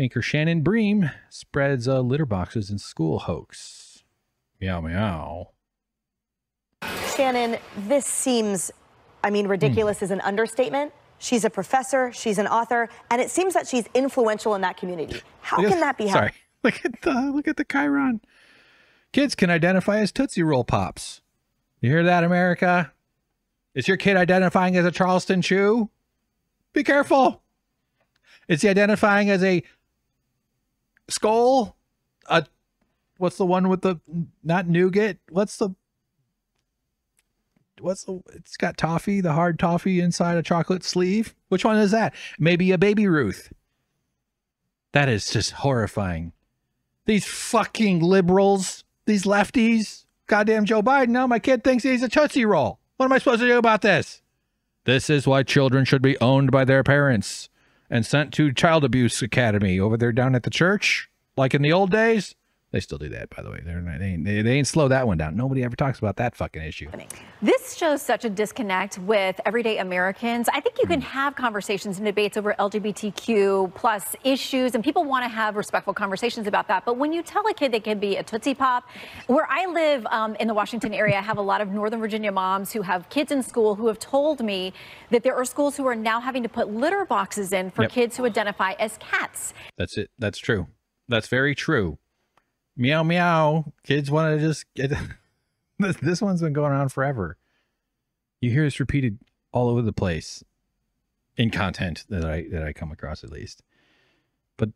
anchor Shannon Bream spreads litter boxes in school hoax. Meow, meow. Shannon, this seems, ridiculous is an understatement. She's a professor, she's an author, and it seems that she's influential in that community. How can that be helped? Sorry, look at the chyron. Kids can identify as Tootsie Roll Pops. You hear that, America? Is your kid identifying as a Charleston Chew? Be careful. Is he identifying as a Skull? What's the one with the, not nougat? It's got toffee, the hard toffee inside a chocolate sleeve. Which one is that? Maybe a Baby Ruth. That is just horrifying. These fucking liberals, these lefties, goddamn Joe Biden. Now my kid thinks he's a Tootsie Roll. What am I supposed to do about this? This is why children should be owned by their parents and sent to child abuse academy over there down at the church, like in the old days. They still do that, by the way. They ain't slow that one down. Nobody ever talks about that fucking issue. This shows such a disconnect with everyday Americans. I think you can have conversations and debates over LGBTQ plus issues, and people want to have respectful conversations about that. But when you tell a kid they can be a Tootsie Pop, where I live in the Washington area, I have a lot of Northern Virginia moms who have kids in school who have told me that there are schools who are now having to put litter boxes in for kids who identify as cats. That's it. That's true. That's very true. Meow, meow. Kids want to just get... This one's been going on forever. You hear this repeated all over the place in content that I come across, at least. But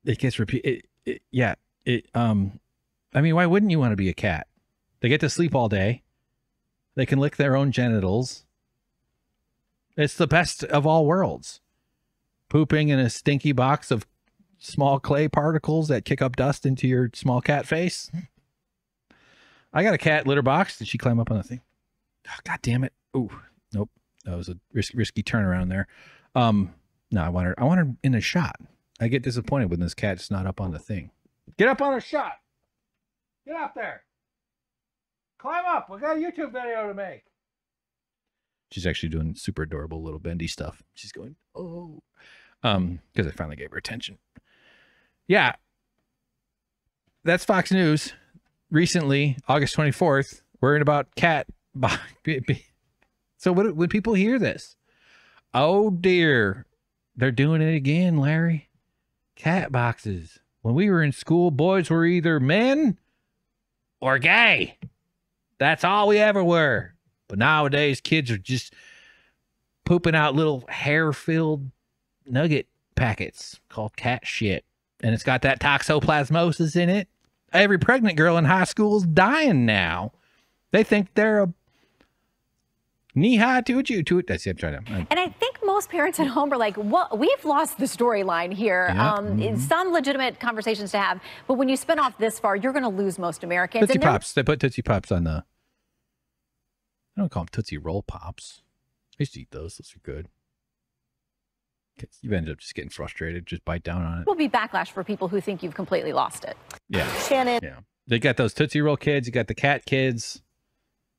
it gets repeated. Why wouldn't you want to be a cat? They get to sleep all day. They can lick their own genitals. It's the best of all worlds. Pooping in a stinky box of small clay particles that kick up dust into your small cat face. I got a cat litter box. Did she climb up on the thing? Oh, God damn it. Ooh, nope. That was a risky turnaround there. No, I want her in a shot. I get disappointed when this cat's not up on the thing. Get up on a shot. Get up there. Climb up. We got a YouTube video to make. She's actually doing super adorable little bendy stuff. She's going, oh. Because I finally gave her attention. Yeah. That's Fox News. Recently, August 24th, worrying about cat. So when people hear this, oh dear, they're doing it again, Larry. Cat boxes. When we were in school, boys were either men or gay. That's all we ever were. But nowadays, kids are just pooping out little hair-filled nugget packets called cat shit. And it's got that toxoplasmosis in it. Every pregnant girl in high school is dying now. They think they're a knee-high to it. That's it. I'm trying to. And I think most parents at home are like, well, we've lost the storyline here. Yeah. Some legitimate conversations to have. But when you spin off this far, you're going to lose most Americans. Tootsie Pops. They put Tootsie Pops on the... I don't call them Tootsie Roll Pops. I used to eat those. Those are good. You ended up just getting frustrated. Just bite down on it. Will be backlash for people who think you've completely lost it. Yeah. Shannon. Yeah. They got those Tootsie Roll kids. You got the cat kids.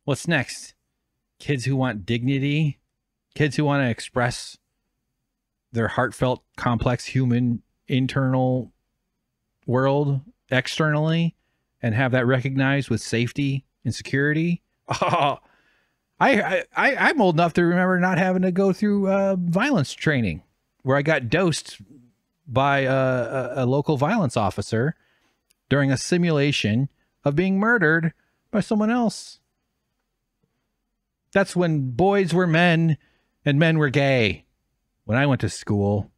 What's next? Kids who want dignity. Kids who want to express their heartfelt, complex human internal world externally and have that recognized with safety and security. Oh, I'm old enough to remember not having to go through violence training, where I got dosed by a local violence officer during a simulation of being murdered by someone else. That's when boys were men and men were gay. When I went to school,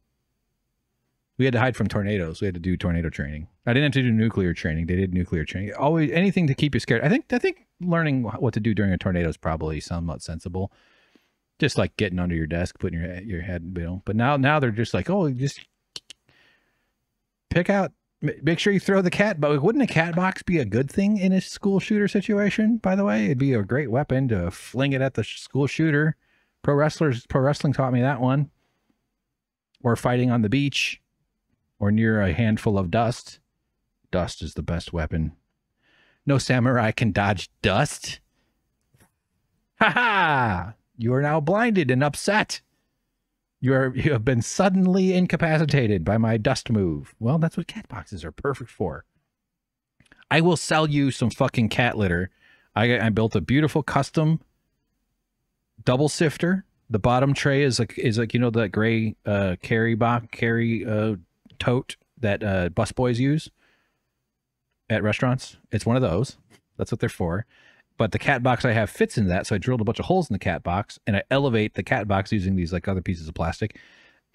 we had to hide from tornadoes. We had to do tornado training. I didn't have to do nuclear training. They did nuclear training. Always anything to keep you scared. I think learning what to do during a tornado is probably somewhat sensible. Just like getting under your desk, putting your head, you know. But now they're just like, oh, just pick out, make sure you throw the cat. But wouldn't a cat box be a good thing in a school shooter situation? By the way, it'd be a great weapon to fling it at the school shooter. Pro wrestling taught me that one. Or fighting on the beach, or near a handful of dust. Dust is the best weapon. No samurai can dodge dust. Ha ha! You are now blinded and upset. You have been suddenly incapacitated by my dust move. Well, that's what cat boxes are perfect for. I will sell you some fucking cat litter. I built a beautiful custom double sifter. The bottom tray is like you know, that gray carry tote that busboys use at restaurants. It's one of those. That's what they're for. But the cat box I have fits into that, so I drilled a bunch of holes in the cat box, and I elevate the cat box using these like other pieces of plastic.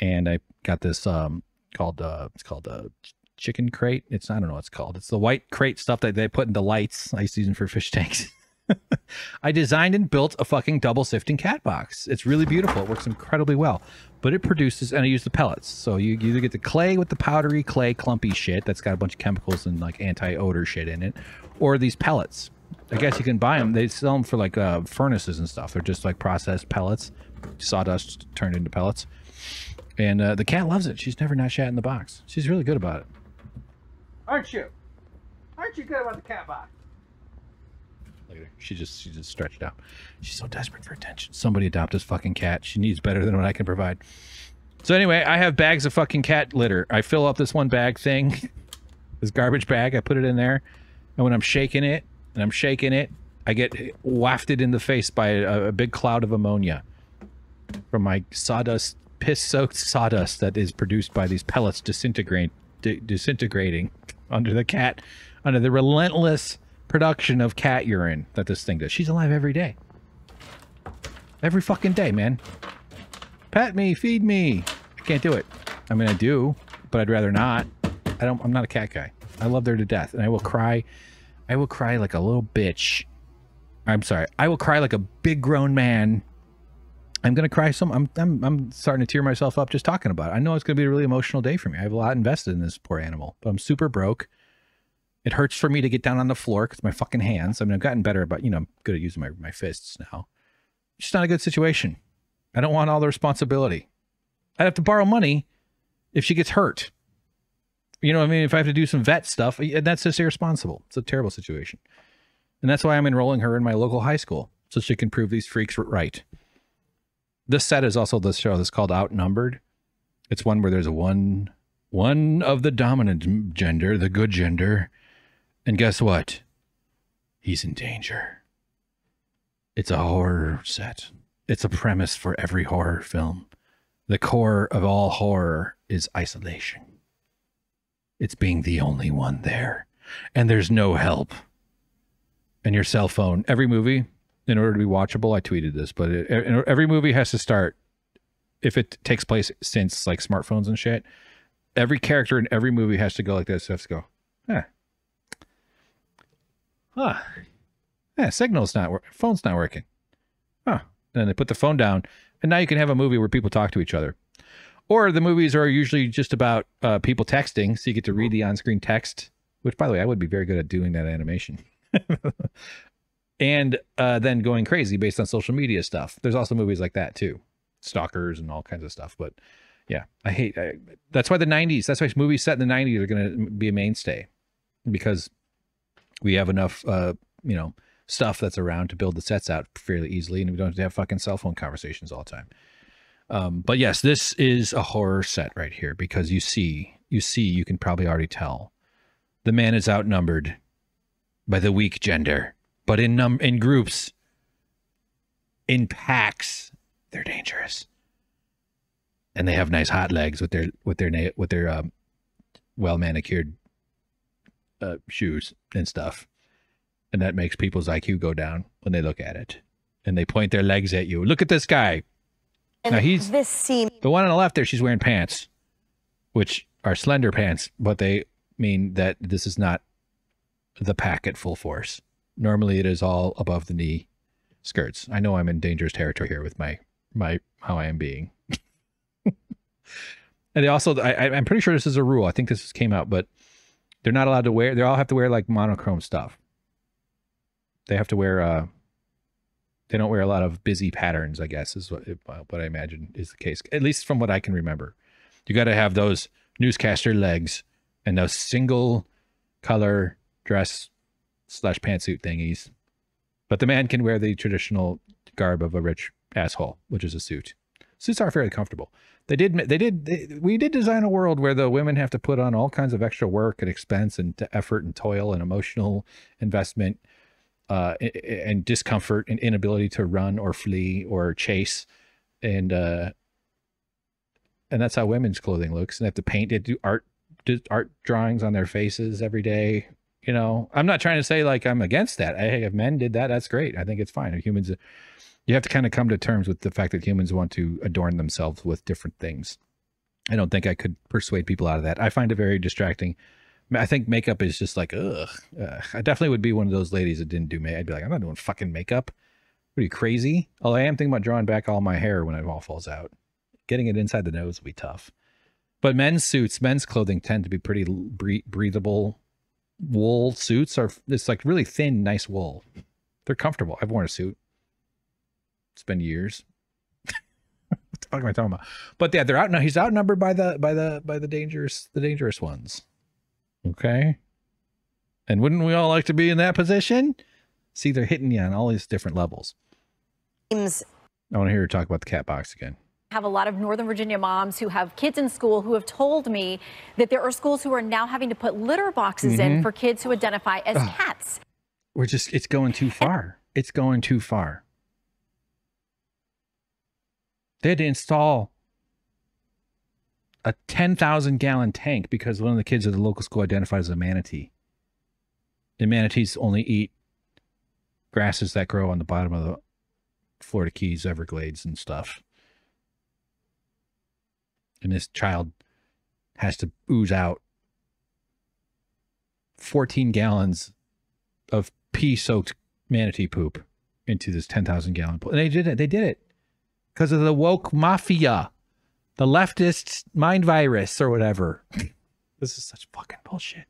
And I got this called chicken crate. I don't know what it's called. It's the white crate stuff that they put in the lights. I used to use them for fish tanks. I designed and built a fucking double sifting cat box. It's really beautiful. It works incredibly well. But it produces, and I use the pellets. So you either get the clay with the powdery clay clumpy shit that's got a bunch of chemicals and like anti-odor shit in it, or these pellets. I guess you can buy them. They sell them for like furnaces and stuff. They're just like processed pellets, sawdust turned into pellets. And the cat loves it. She's never not shat in the box. She's really good about it. Aren't you? Aren't you good about the cat box? Look at her. She just stretched out. She's so desperate for attention. Somebody adopt this fucking cat. She needs better than what I can provide. So anyway, I have bags of fucking cat litter. I fill up this one bag thing, this garbage bag. I put it in there, and when I'm shaking it, I get wafted in the face by a big cloud of ammonia from my sawdust, piss-soaked sawdust that is produced by these pellets disintegrating under the relentless production of cat urine that this thing does. She's alive every day. Every fucking day, man. Pet me, feed me. I can't do it. I mean, I do, but I'd rather not. I'm not a cat guy. I love her to death, and I will cry. I will cry like a little bitch. I'm sorry. I will cry like a big grown man. I'm gonna cry I'm starting to tear myself up just talking about it. I know it's gonna be a really emotional day for me. I have a lot invested in this poor animal, but I'm super broke. It hurts for me to get down on the floor because my fucking hands. I mean, I've gotten better about, you know, I'm good at using my fists now. It's just not a good situation. I don't want all the responsibility. I'd have to borrow money if she gets hurt. You know what I mean? If I have to do some vet stuff, that's just irresponsible. It's a terrible situation. And that's why I'm enrolling her in my local high school, so she can prove these freaks right. This set is also the show that's called Outnumbered. It's one where there's one of the dominant gender, the good gender. And guess what? He's in danger. It's a horror set. It's a premise for every horror film. The core of all horror is isolation. It's being the only one there. And there's no help. And your cell phone, every movie, in order to be watchable, I tweeted this, but every movie has to start, if it takes place since like smartphones and shit, every character in every movie has to go like this. It has to go, signal's not working. Phone's not working. And then they put the phone down, and now you can have a movie where people talk to each other. Or the movies are usually just about people texting, so you get to read the on-screen text, which, by the way, I would be very good at doing that animation. And then going crazy based on social media stuff. There's also movies like that, too. Stalkers and all kinds of stuff. But, yeah, that's why the 90s, that's why movies set in the 90s are going to be a mainstay. Because we have enough, stuff that's around to build the sets out fairly easily, and we don't have to have fucking cell phone conversations all the time. But yes, this is a horror set right here, because you can probably already tell the man is outnumbered by the weak gender, but in groups, in packs, they're dangerous, and they have nice hot legs with their well manicured shoes and stuff. And that makes people's IQ go down when they look at it. And they point their legs at you. Look at this guy. And now he's this scene. The one on the left there, she's wearing pants, which are slender pants, but they mean that this is not the pack at full force. Normally it is all above the knee skirts. I know I'm in dangerous territory here with my how I am being. And they also, I'm pretty sure this is a rule. I think this came out, but they're not allowed to wear, they all have to wear like monochrome stuff. They have to wear, they don't wear a lot of busy patterns, I guess, is what I imagine is the case. At least from what I can remember. You got to have those newscaster legs and those single color dress / pantsuit thingies. But the man can wear the traditional garb of a rich asshole, which is a suit. Suits are fairly comfortable. We did design a world where the women have to put on all kinds of extra work and expense and effort and toil and emotional investment and discomfort and inability to run or flee or chase. And that's how women's clothing looks. And they have to paint, they do art drawings on their faces every day. You know, I'm not trying to say like I'm against that. Hey, if men did that, that's great. I think it's fine. Humans, you have to kind of come to terms with the fact that humans want to adorn themselves with different things. I don't think I could persuade people out of that. I find it very distracting. I think makeup is just like, ugh. I definitely would be one of those ladies that didn't do makeup. I'd be like, I'm not doing fucking makeup. What are you, crazy? Although I am thinking about drawing back all my hair when it all falls out. Getting it inside the nose will be tough. But men's suits, men's clothing tend to be pretty breathable. Wool suits it's like really thin, nice wool. They're comfortable. I've worn a suit. It's been years. What the fuck am I talking about? But yeah, they're out now. He's outnumbered by the dangerous ones. Okay. And wouldn't we all like to be in that position? See, they're hitting you on all these different levels. I want to hear you talk about the cat box again. Have a lot of Northern Virginia moms who have kids in school who have told me that there are schools who are now having to put litter boxes in for kids who identify as cats. It's going too far. It's going too far. They had to install a 10,000-gallon tank because one of the kids at the local school identified as a manatee. And manatees only eat grasses that grow on the bottom of the Florida Keys, Everglades and stuff. And this child has to ooze out 14 gallons of pea-soaked manatee poop into this 10,000-gallon pool. And they did it. They did it because of the woke mafia, the leftist mind virus or whatever. This is such fucking bullshit.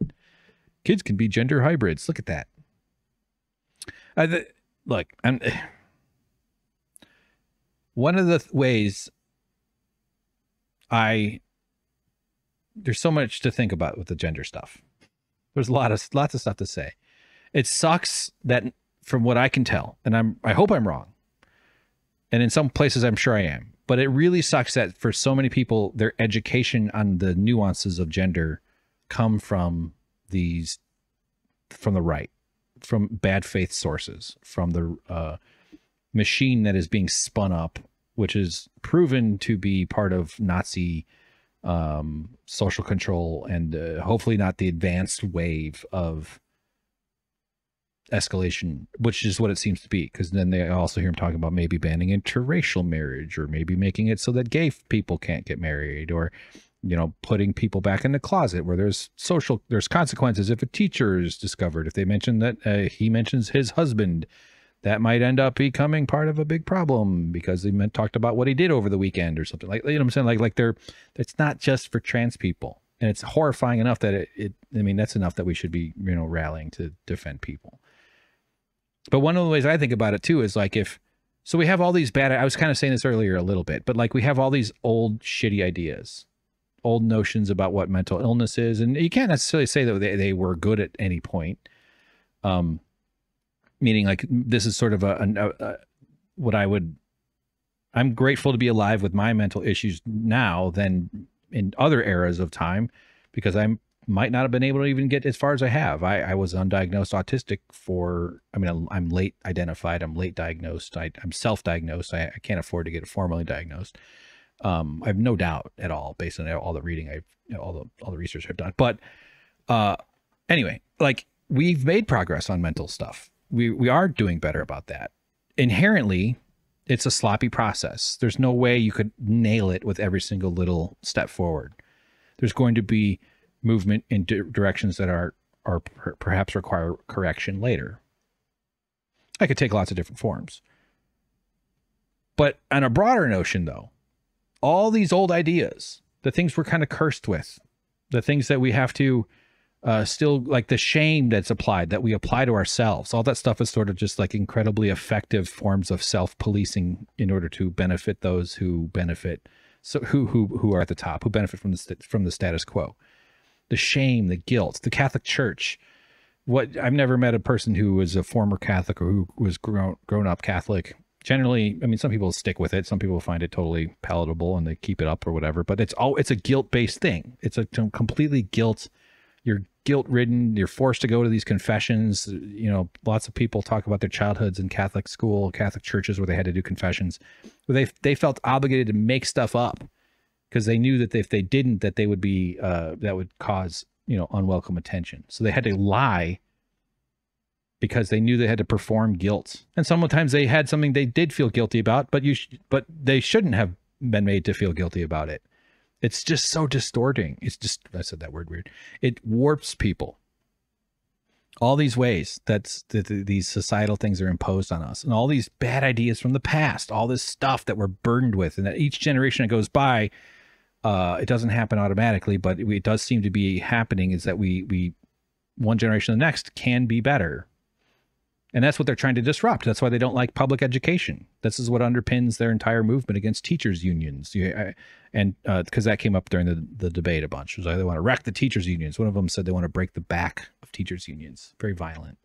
Kids can be gender hybrids. Look at that. Look, one of the ways there's so much to think about with the gender stuff. There's lots of stuff to say. It sucks that from what I can tell, and I hope I'm wrong. And in some places I'm sure I am, but it really sucks that for so many people, their education on the nuances of gender come from the right, from bad faith sources, from the machine that is being spun up, which is proven to be part of Nazi social control and hopefully not the advanced wave of escalation, which is what it seems to be. Because then they also hear him talking about maybe banning interracial marriage, or maybe making it so that gay people can't get married, or, you know, putting people back in the closet where there's consequences if a teacher is discovered. If they mention that he mentions his husband, that might end up becoming part of a big problem because they talked about what he did over the weekend or something. Like, you know what I'm saying? Like it's not just for trans people. And it's horrifying enough that I mean, that's enough that we should be, you know, rallying to defend people. But one of the ways I think about it too is like so we have all these I was kind of saying this earlier a little bit, but like we have all these old shitty ideas, old notions about what mental illness is. And you can't necessarily say that they were good at any point. Meaning like this is sort of I'm grateful to be alive with my mental issues now than in other eras of time, because I might not have been able to even get as far as I have. I was undiagnosed autistic I'm late identified. I'm late diagnosed. I'm self-diagnosed. I can't afford to get formally diagnosed. I have no doubt at all based on all the reading all the research I've done. But anyway, like we've made progress on mental stuff. We are doing better about that. Inherently, it's a sloppy process. There's no way you could nail it with every single little step forward. There's going to be movement in directions that are perhaps require correction later. I could take lots of different forms. But on a broader notion, though, all these old ideas, the things we're kind of cursed with, the things that we have to still, like the shame that's applied, that we apply to ourselves, all that stuff is sort of just like incredibly effective forms of self-policing in order to benefit those who benefit, so who are at the top, who benefit from the status quo. The shame, the guilt, the Catholic Church. I've never met a person who was a former Catholic or who was grown up Catholic Generally, I mean, some people stick with it. Some people find it totally palatable and they keep it up or whatever. But it's a guilt-based thing. It's a completely guilt. You're guilt-ridden. You're forced to go to these confessions. You know, lots of people talk about their childhoods in Catholic school, Catholic churches where they had to do confessions. Where they felt obligated to make stuff up because they knew that if they didn't, that they would be that would cause, you know, unwelcome attention. So they had to lie because they knew they had to perform guilt. And sometimes they had something they did feel guilty about, but they shouldn't have been made to feel guilty about it. It's just so distorting. It's just, I said that word weird. It warps people. All these ways these societal things are imposed on us, and all these bad ideas from the past, all this stuff that we're burdened with, and that each generation that goes by, it doesn't happen automatically, but it does seem to be happening, is that we one generation to the next can be better. And that's what they're trying to disrupt. That's why they don't like public education. This is what underpins their entire movement against teachers' unions. And because that came up during the debate a bunch. It was like they want to wreck the teachers' unions. One of them said they want to break the back of teachers' unions. Very violent.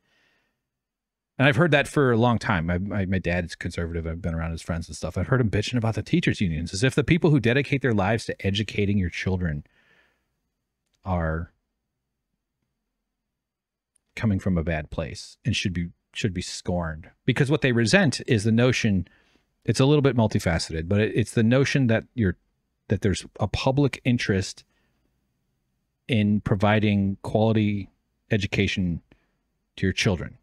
And I've heard that for a long time. My dad's conservative. I've been around his friends and stuff. I've heard him bitching about the teachers' unions, as if the people who dedicate their lives to educating your children are coming from a bad place and should be scorned. Because what they resent is the notion, it's a little bit multifaceted, but it's the notion that there's a public interest in providing quality education to your children.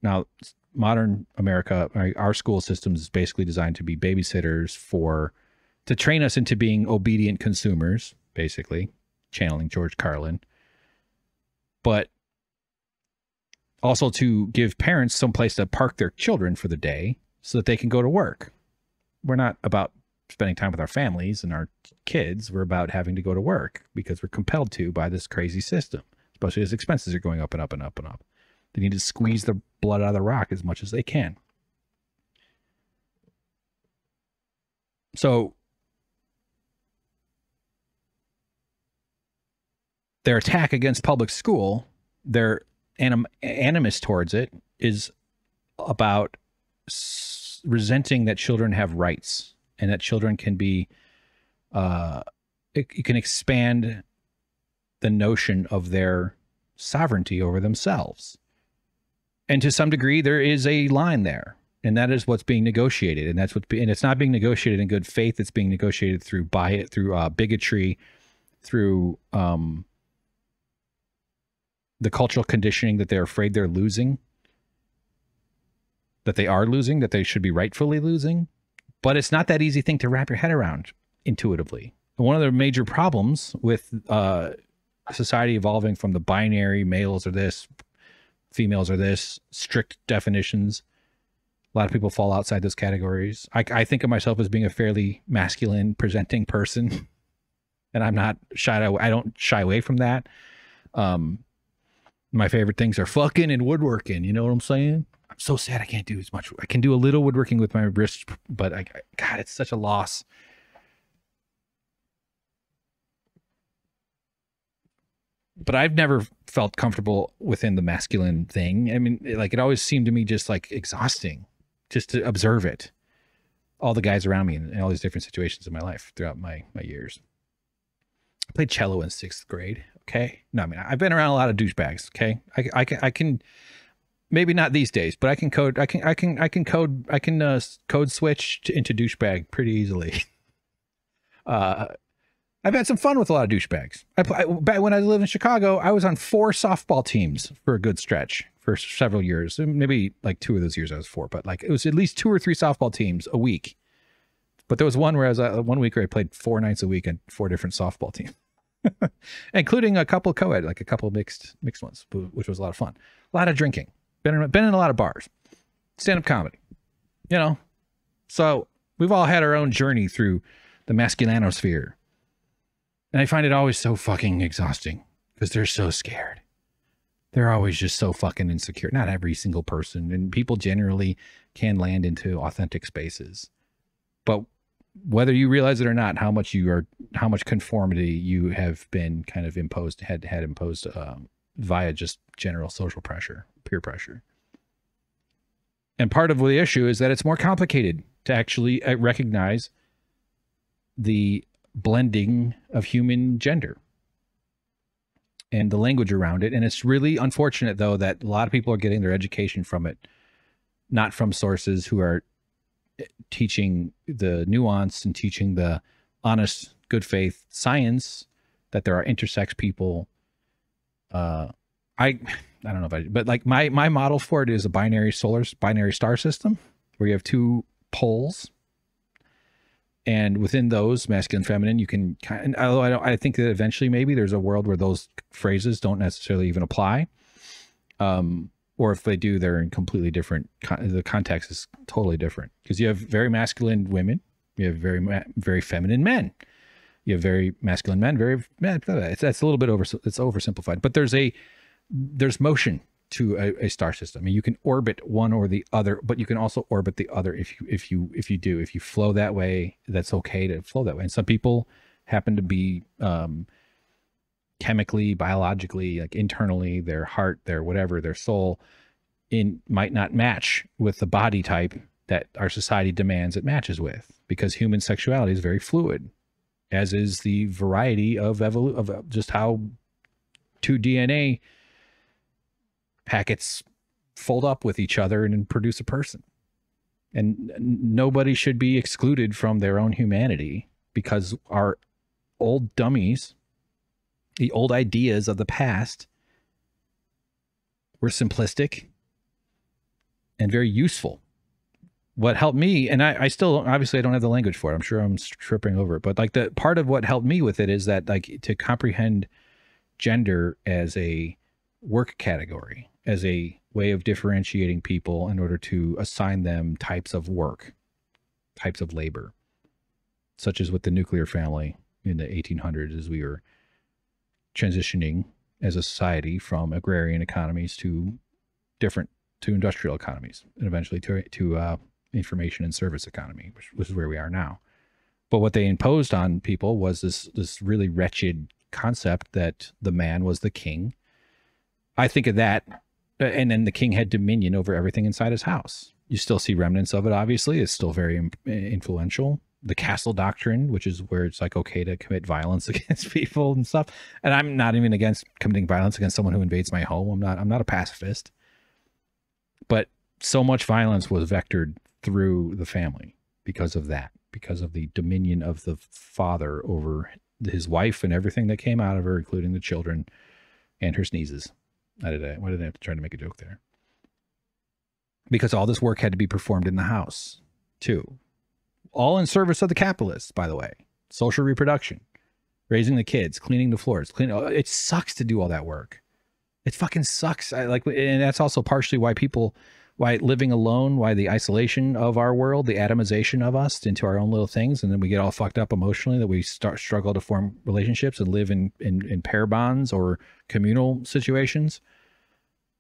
Now, modern America, our school system is basically designed to be babysitters to train us into being obedient consumers, basically, channeling George Carlin. But also to give parents some place to park their children for the day so that they can go to work. We're not about spending time with our families and our kids. We're about having to go to work because we're compelled to by this crazy system, especially as expenses are going up and up and up and up. They need to squeeze the blood out of the rock as much as they can. So their attack against public school, their animus towards it, is about resenting that children have rights and that children can be, it can expand the notion of their sovereignty over themselves. And to some degree, there is a line there, and that is what's being negotiated. And and it's not being negotiated in good faith. It's being negotiated through bigotry, through the cultural conditioning that they're afraid they're losing, that they are losing, that they should be rightfully losing. But it's not that easy thing to wrap your head around intuitively. One of the major problems with society evolving from the binary, males are this, females are this, strict definitions. A lot of people fall outside those categories. I think of myself as being a fairly masculine presenting person, and I'm not shy. I don't shy away from that. My favorite things are fucking and woodworking. You know what I'm saying? I'm so sad I can't do as much. I can do a little woodworking with my wrist, but God, it's such a loss. But I've never felt comfortable within the masculine thing. I mean, like, it always seemed to me just like exhausting just to observe it. All the guys around me in all these different situations in my life throughout my years. I played cello in 6th grade. Okay. No, I mean, I've been around a lot of douchebags. Okay. I can, maybe not these days, but I can code switch into douchebag pretty easily. I've had some fun with a lot of douchebags. Back when I lived in Chicago, I was on 4 softball teams for a good stretch for several years. Maybe like 2 of those years I was 4, but like it was at least 2 or 3 softball teams a week. But there was one where I was one week where I played 4 nights a week and 4 different softball teams, including a couple co-ed, like a couple mixed ones, which was a lot of fun. A lot of drinking. Been in a lot of bars. Stand-up comedy. You know, so we've all had our own journey through the masculinosphere. And I find it always so fucking exhausting because they're so scared. They're always just so fucking insecure. Not every single person, and people generally can land into authentic spaces. But whether you realize it or not, how much conformity you have been kind of imposed, had imposed via just general social pressure, peer pressure. And part of the issue is that it's more complicated to actually recognize the blending of human gender and the language around it. And it's really unfortunate, though, that a lot of people are getting their education from it, not from sources who are teaching the nuance and teaching the honest, good faith science that there are intersex people. I don't know if but like my model for it is a binary star system where you have two poles, and within those, masculine, feminine, you can kind of, although I think that eventually maybe there's a world where those phrases don't necessarily even apply, or if they do, they're in completely different. The context is totally different because you have very masculine women, you have very feminine men. You have very masculine men, that's a little bit it's oversimplified, but there's motion to a star system. I mean, you can orbit one or the other, but you can also orbit the other if you flow that way. That's okay to flow that way. And some people happen to be chemically, biologically, like internally, their heart, their whatever, their soul might not match with the body type that our society demands it matches with, because human sexuality is very fluid, as is the variety of just how two DNA packets fold up with each other and produce a person. And nobody should be excluded from their own humanity because our old dummies, the old ideas of the past, were simplistic and very useful. What helped me, and I still, obviously I don't have the language for it, I'm sure I'm tripping over it, but like the part of what helped me with it is that, like, to comprehend gender as a work category, as a way of differentiating people in order to assign them types of work, types of labor, such as with the nuclear family in the 1800s, as we were transitioning as a society from agrarian economies to industrial economies, and eventually to information and service economy, which is where we are now. But what they imposed on people was this really wretched concept that the man was the king. I think of that, and then the king had dominion over everything inside his house. You still see remnants of it, obviously. It's still very influential. The castle doctrine, which is where it's like okay to commit violence against people and stuff. And I'm not even against committing violence against someone who invades my home. I'm not a pacifist. But so much violence was vectored through the family because of that, because of the dominion of the father over his wife and everything that came out of her, including the children and her sneezes. Why did I have to try to make a joke there? Because all this work had to be performed in the house too. All in service of the capitalists, by the way. Social reproduction, raising the kids, cleaning the floors, it sucks to do all that work. It fucking sucks. And that's also partially why living alone, why the isolation of our world, the atomization of us into our own little things, and then we get all fucked up emotionally, that we struggle to form relationships and live in pair bonds or communal situations.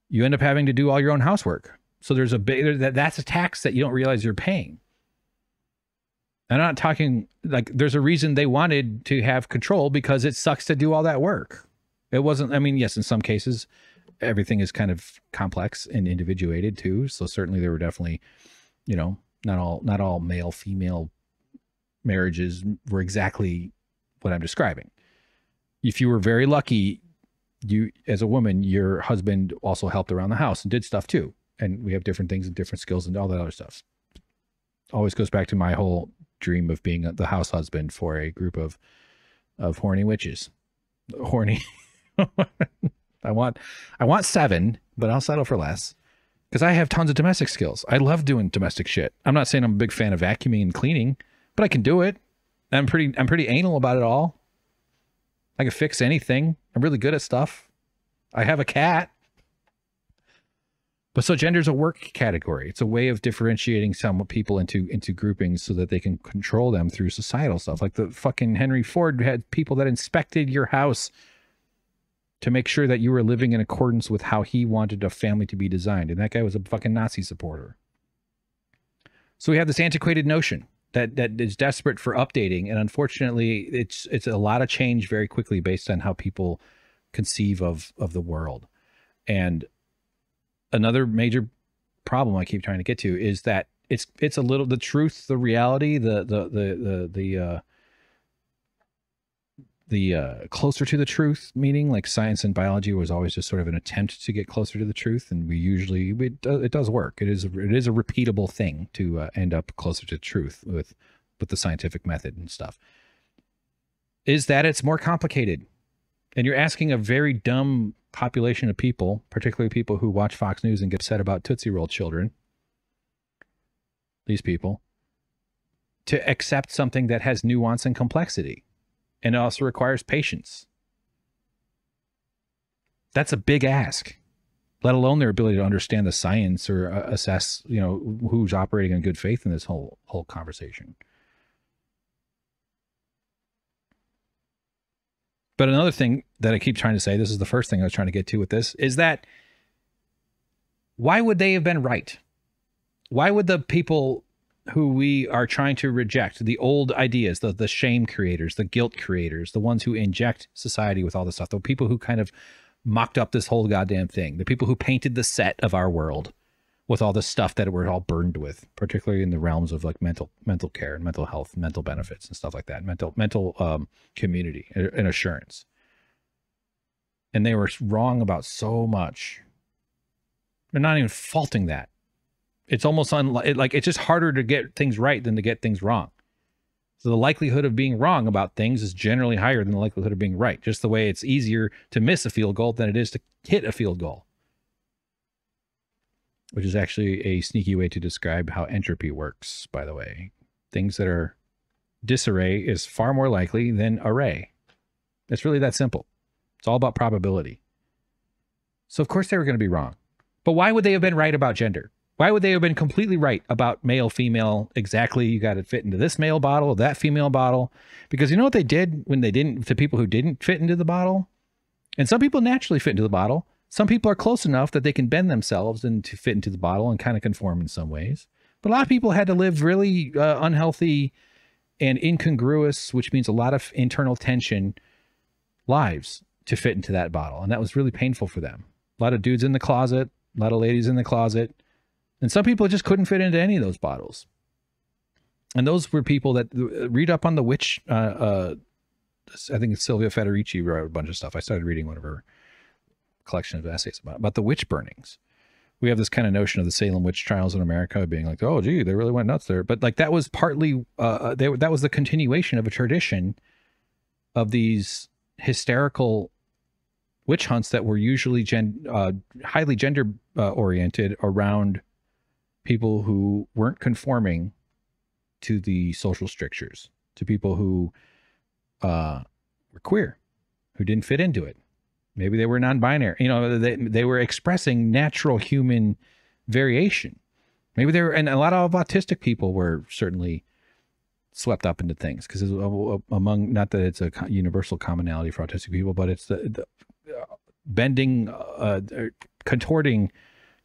You end up having to do all your own housework. So there's that's a tax that you don't realize you're paying. I'm not talking, like, there's a reason they wanted to have control, because it sucks to do all that work. It wasn't, I mean, yes, in some cases, everything is kind of complex and individuated too. So certainly there were definitely, not all male female marriages were exactly what I'm describing. If you were very lucky, you, as a woman, your husband also helped around the house and did stuff too. And we have different things and different skills and all that other stuff. Always goes back to my whole dream of being the house husband for a group of horny witches. Horny. I want 7, but I'll settle for less because I have tons of domestic skills. I love doing domestic shit. I'm not saying I'm a big fan of vacuuming and cleaning, but I can do it. I'm pretty anal about it all. I can fix anything. I'm really good at stuff. I have a cat. But so gender's a work category. It's a way of differentiating some people into groupings so that they can control them through societal stuff. Like the fucking Henry Ford had people that inspected your house to make sure that you were living in accordance with how he wanted a family to be designed. And that guy was a fucking Nazi supporter. So we have this antiquated notion that is desperate for updating. And unfortunately, it's a lot of change very quickly based on how people conceive of the world. And another major problem I keep trying to get to is that it's a little, the truth, the reality, the closer to the truth, meaning like science and biology was always just sort of an attempt to get closer to the truth, and we usually it does work. It is a repeatable thing to end up closer to truth with the scientific method and stuff. Is that it's more complicated, and you're asking a very dumb population of people, particularly people who watch Fox News and get upset about Tootsie Roll children, these people, to accept something that has nuance and complexity. And it also requires patience. That's a big ask, let alone their ability to understand the science or assess, you know, who's operating in good faith in this whole conversation. But another thing that I keep trying to say, this is the first thing I was trying to get to with this, is that why would they have been right? Why would the people who we are trying to reject, the old ideas, the shame creators, the guilt creators, the ones who inject society with all this stuff, the people who kind of mocked up this whole goddamn thing, the people who painted the set of our world with all this stuff that we're all burdened with, particularly in the realms of like mental care and mental health, mental benefits and stuff like that, mental community and assurance. And they were wrong about so much. They're not even faulting that. It's almost like it's just harder to get things right than to get things wrong. So the likelihood of being wrong about things is generally higher than the likelihood of being right. Just the way it's easier to miss a field goal than it is to hit a field goal. Which is actually a sneaky way to describe how entropy works, by the way. Things that are disarray is far more likely than array. It's really that simple. It's all about probability. So of course they were going to be wrong. But why would they have been right about gender? Why would they have been completely right about male, female, exactly, you got to fit into this male bottle, that female bottle? Because you know what they did when they didn't, to people who didn't fit into the bottle? And some people naturally fit into the bottle. Some people are close enough that they can bend themselves and to fit into the bottle and kind of conform in some ways. But a lot of people had to live really unhealthy and incongruous, which means a lot of internal tension, lives to fit into that bottle. And that was really painful for them. A lot of dudes in the closet, a lot of ladies in the closet. And some people just couldn't fit into any of those bottles. And those were people that read up on the witch. I think it's Sylvia Federici wrote a bunch of stuff. I started reading one of her collection of essays about the witch burnings. We have this kind of notion of the Salem witch trials in America being like, oh, gee, they really went nuts there. But like that was partly, that was the continuation of a tradition of these hysterical witch hunts that were usually highly gender oriented around people who weren't conforming to the social strictures, to people who were queer, who didn't fit into it. Maybe they were non-binary. You know, they were expressing natural human variation. Maybe they were, and a lot of autistic people were certainly swept up into things because among, not that it's a universal commonality for autistic people, but it's the bending, contorting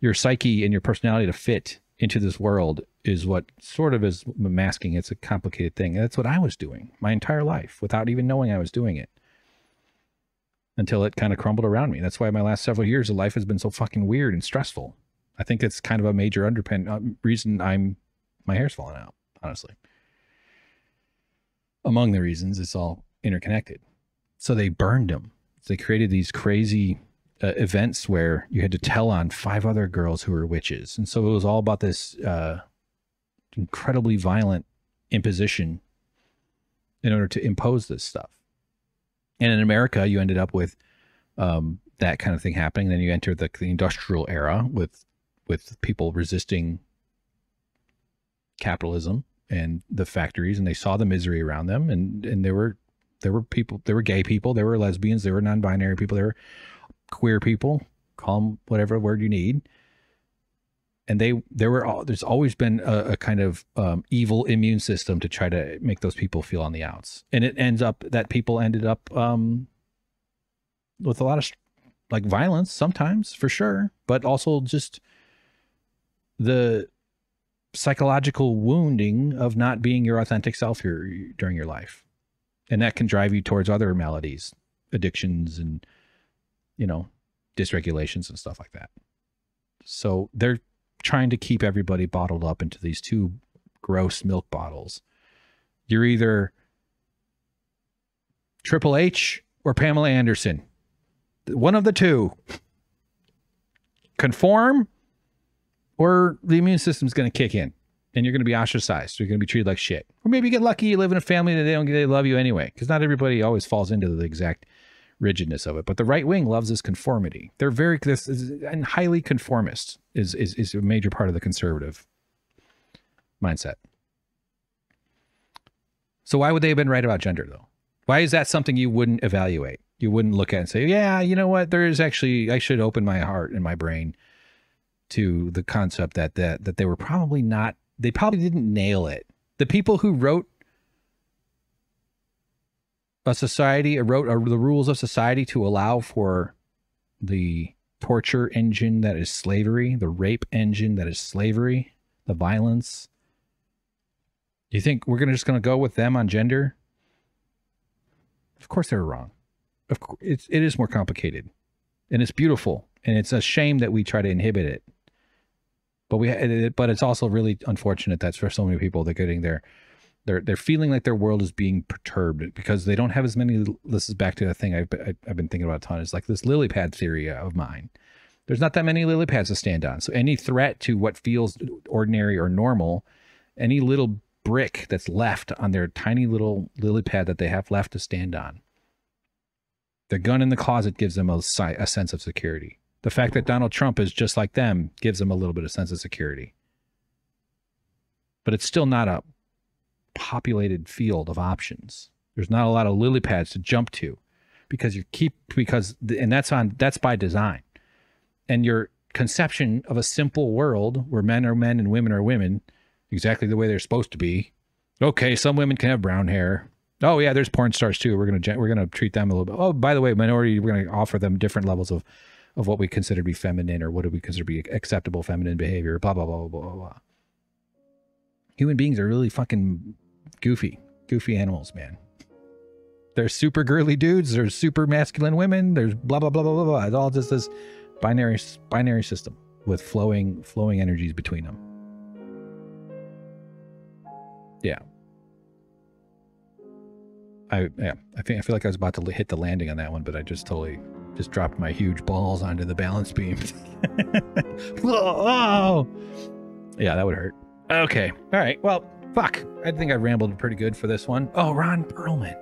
your psyche and your personality to fit into this world is what sort of is masking. It's a complicated thing. And that's what I was doing my entire life without even knowing I was doing it until it kind of crumbled around me. That's why my last several years of life has been so fucking weird and stressful. I think it's kind of a major reason my hair's falling out, honestly. Among the reasons, it's all interconnected. So they burned them. They created these crazy events where you had to tell on 5 other girls who were witches. And so it was all about this incredibly violent imposition in order to impose this stuff. And in America, you ended up with that kind of thing happening. Then you entered the industrial era with people resisting capitalism and the factories, and they saw the misery around them. And there were people, there were gay people, there were lesbians, there were non-binary people, there were queer people, call them whatever word you need. And there's always been a kind of evil immune system to try to make those people feel on the outs. And it ends up that people ended up with a lot of like violence sometimes, for sure, but also just the psychological wounding of not being your authentic self here during your life. And that can drive you towards other maladies, addictions, and, you know, dysregulations and stuff like that. So they're trying to keep everybody bottled up into these two gross milk bottles. You're either Triple H or Pamela Anderson. One of the two. Conform, or the immune system's going to kick in and you're going to be ostracized. You're going to be treated like shit. Or maybe you get lucky, you live in a family that they love you anyway, because not everybody always falls into the exact rigidness of it. But the right wing loves this conformity. They're and highly conformist is a major part of the conservative mindset. So why would they have been right about gender, though? Why is that something you wouldn't evaluate? You wouldn't look at and say, yeah, you know what? There is actually, I should open my heart and my brain to the concept that they were probably not, they probably didn't nail it. The people who wrote a society, wrote the rules of society to allow for the torture engine that is slavery, the rape engine that is slavery, the violence. Do you think we're just going to go with them on gender? Of course they were wrong. Of course, it is more complicated, and it's beautiful, and it's a shame that we try to inhibit it. But it's also really unfortunate that for so many people they're getting they're feeling like their world is being perturbed because they don't have as many. This is back to the thing I've been thinking about a ton. Is like this lily pad theory of mine. There's not that many lily pads to stand on. So any threat to what feels ordinary or normal, any little brick that's left on their tiny little lily pad that they have left to stand on, the gun in the closet gives them a sense of security. The fact that Donald Trump is just like them gives them a little bit of sense of security. But it's still not a populated field of options. There's not a lot of lily pads to jump to and that's by design. And your conception of a simple world where men are men and women are women, exactly the way they're supposed to be. Okay, some women can have brown hair. Oh yeah, there's porn stars too. We're gonna treat them a little bit. Oh, by the way, minority, we're gonna offer them different levels of what we consider to be feminine, or what do we consider to be acceptable feminine behavior. Blah blah blah blah blah blah. Human beings are really fucking goofy animals, man. There's super girly dudes. There's super masculine women. There's blah blah blah blah blah blah. It's all just this binary system with flowing energies between them. Yeah. I feel like I was about to hit the landing on that one, but I just totally dropped my huge balls onto the balance beam. Oh, yeah, that would hurt. Okay, all right. Well, fuck. I think I rambled pretty good for this one. Oh, Ron Perlman.